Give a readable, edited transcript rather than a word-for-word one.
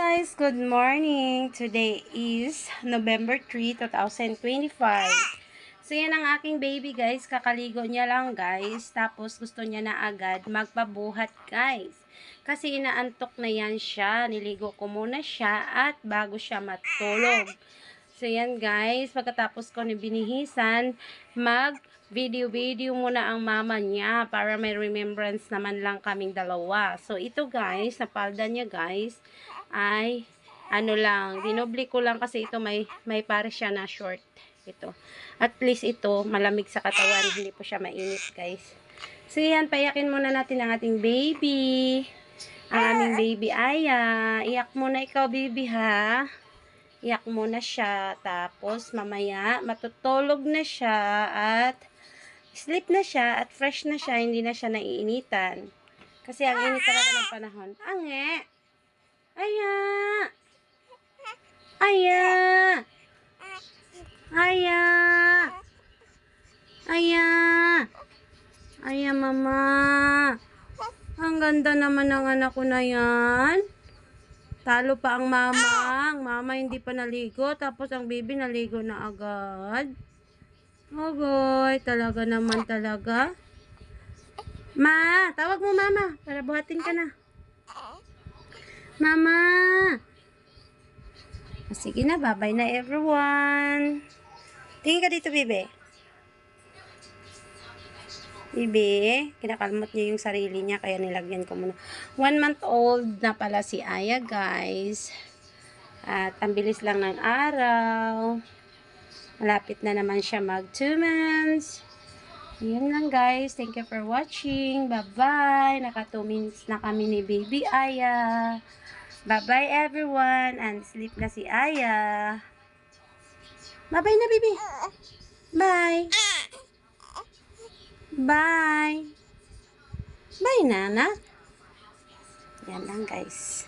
guys! Good morning! Today is November 3, 2025. So yan ang aking baby guys. Kakaligo niya lang guys. Tapos gusto niya na agad magpabuhat guys. Kasi inaantok na yan siya. Niligo ko muna siya at bago siya matulog. So yan guys. Pagkatapos ko ni binihisan, video muna ang mama niya para may remembrance naman lang kaming dalawa. So ito guys, napalda niya guys ay ano lang, dinobli ko lang kasi ito may pare siya na short ito. At least ito malamig sa katawan, hindi po siya mainit guys. So yan, payakin muna natin ang ating baby. Ang aming baby Aya. Iyak muna ikaw baby ha. Iyak muna siya, tapos mamaya matutulog na siya at sleep na siya at fresh na siya, hindi na siya naiinitan. Kasi ang init talaga ng panahon. Ange! Aya! Aya! Aya! Aya! Aya, mama! Ang ganda naman ng anak ko na yan. Talo pa ang mama. Ang mama hindi pa naligo. Tapos ang baby naligo na agad. Ogoy, talaga naman talaga. Ma, tawag mo mama para buhatin ka na. Mama. Sige na, bye-bye na everyone. Tingin ka dito, bebe. Bebe, kinakalmot niya yung sarili niya kaya nilagyan ko muna. 1 month old na pala si Aya, guys. At ang bilis lang ng araw. Malapit na naman siya mag 2 months. Yan lang guys. Thank you for watching. Bye-bye. Naka 2 minutes na kami ni Baby Aya. Bye-bye everyone. And sleep na si Aya. Bye-bye na baby. Bye. Bye. Bye, Nana. Yan lang guys.